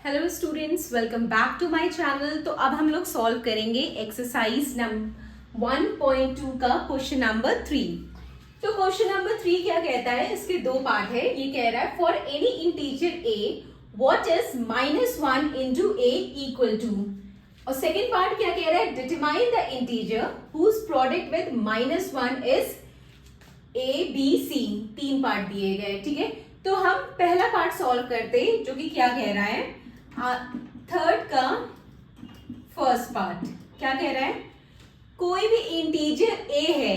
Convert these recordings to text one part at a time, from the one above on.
Hello students, welcome back to my channel. तो अब हम लोग सॉल्व करेंगे एक्सरसाइज 1.2 का क्वेश्चन नंबर 3। तो क्वेश्चन नंबर 3 क्या कहता है, इसके दो पार्ट है। ये कह रहा है for any integer a what is -1 into a equal to, और सेकेंड पार्ट क्या कह रहा है, determine the integer whose product with -1 is a b c। तीन पार्ट दिए गए, ठीक है। तो हम पहला पार्ट सॉल्व करते हैं, जो कि क्या कह रहा है, थर्ड का फर्स्ट पार्ट क्या कह रहा है, कोई भी इंटीजर a है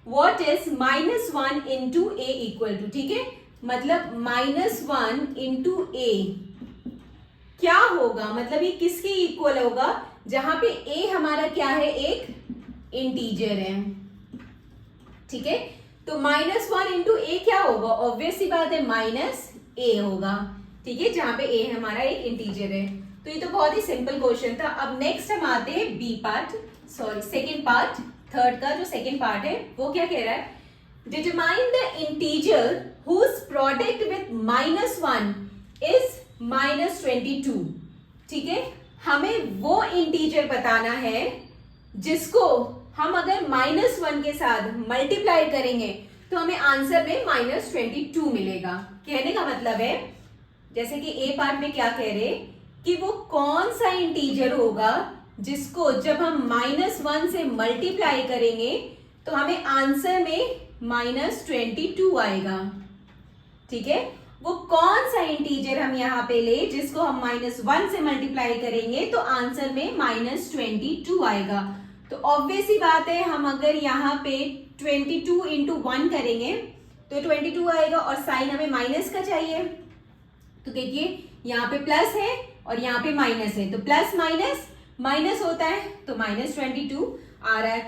what is -1 into a equal to, ठीक है। मतलब -1 इंटू a क्या होगा, मतलब ये किसके इक्वल होगा, जहां पे a हमारा क्या है, एक इंटीजर है, ठीक है। तो -1 इंटू ए क्या होगा, ऑब्वियस सी बात है -a होगा, ठीक है, जहां पे a हमारा एक इंटीजर है। तो ये तो बहुत ही सिंपल क्वेश्चन था। अब नेक्स्ट हम आते हैं B part, sorry second part, third का जो सेकेंड पार्ट है वो क्या कह रहा है, determine the integer whose product with -1 is -22, ठीक है। हमें वो इंटीजर बताना है जिसको हम अगर -1 के साथ मल्टीप्लाई करेंगे तो हमें आंसर में -22 मिलेगा। कहने का मतलब है, जैसे कि ए पार्ट में क्या कह रहे कि वो कौन सा इंटीजर होगा जिसको जब हम -1 से मल्टीप्लाई करेंगे तो हमें आंसर में -22 आएगा, ठीक है। वो कौन सा इंटीजर हम यहाँ पे ले जिसको हम -1 से मल्टीप्लाई करेंगे तो आंसर में -22 आएगा। तो ऑब्वियस ही बात है, हम अगर यहाँ पे 22 इंटू 1 करेंगे तो 22 आएगा, और साइन हमें माइनस का चाहिए। तो देखिए यहाँ पे प्लस है और यहाँ पे माइनस है, तो प्लस माइनस माइनस होता है, तो -22 आ रहा है।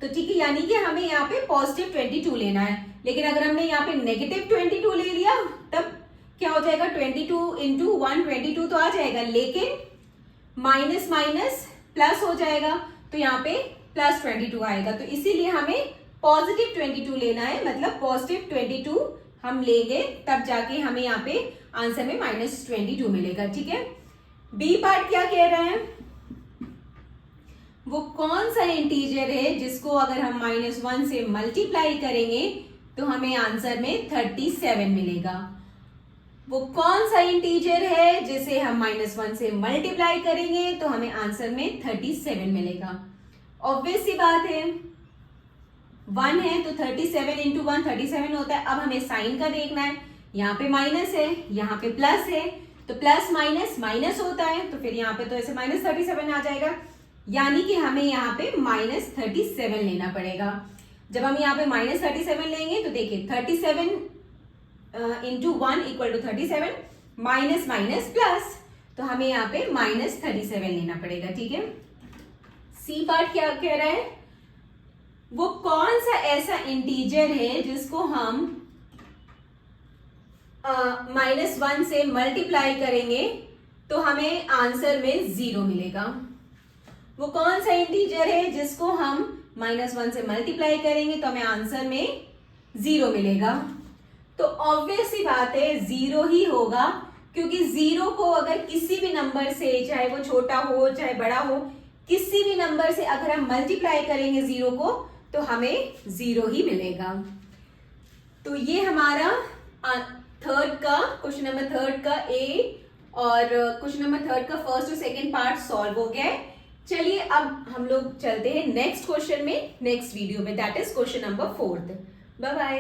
तो ठीक है, यानी कि हमें यहाँ पे पॉजिटिव 22 लेना है। लेकिन अगर हमने यहाँ पे नेगेटिव 22 ले लिया तब क्या हो जाएगा, 22 इंटू 1 22 तो आ जाएगा, लेकिन माइनस माइनस प्लस हो जाएगा, तो यहाँ पे +22 आएगा। तो इसीलिए हमें पॉजिटिव 22 लेना है, मतलब पॉजिटिव 22 हम लेंगे तब जाके हमें यहाँ पे आंसर में -22 मिलेगा, ठीक है। बी पार्ट क्या कह रहा है, वो कौन सा इंटीजर है जिसको अगर हम -1 से मल्टीप्लाई करेंगे तो हमें आंसर में 37 मिलेगा। वो कौन सा इंटीजर है जिसे हम -1 से मल्टीप्लाई करेंगे तो हमें आंसर में 37 मिलेगा। ऑब्वियस सी बात है, 1 है तो 37 इंटू 1 37 होता है। अब हमें साइन का देखना है, यहाँ पे माइनस है यहाँ पे प्लस है, तो प्लस माइनस माइनस होता है, तो फिर यहाँ पे तो ऐसे -37 आ जाएगा, यानी कि हमें यहाँ पे -37 लेना पड़ेगा। जब हम यहाँ पे -37 लेंगे तो देखिए 37 into 1 equal to 37, minus minus plus, तो हमें यहाँ पे -37 लेना पड़ेगा, ठीक है। सी पार्ट क्या कह रहा है, वो कौन सा ऐसा इंटीजर है जिसको हम -1 से मल्टीप्लाई करेंगे तो हमें आंसर में 0 मिलेगा। वो कौन सा इंटीजर है जिसको हम -1 से मल्टीप्लाई करेंगे तो हमें आंसर में 0 मिलेगा। तो ऑब्वियस ही बात है 0 ही होगा, क्योंकि 0 को अगर किसी भी नंबर से, चाहे वो छोटा हो चाहे बड़ा हो, किसी भी नंबर से अगर हम मल्टीप्लाई करेंगे 0 को तो हमें 0 ही मिलेगा। तो ये हमारा थर्ड का क्वेश्चन नंबर थर्ड का ए और क्वेश्चन नंबर थर्ड का फर्स्ट और सेकंड पार्ट सॉल्व हो गया है। चलिए अब हम लोग चलते हैं नेक्स्ट क्वेश्चन में, नेक्स्ट वीडियो में, that is question number 4। Bye bye.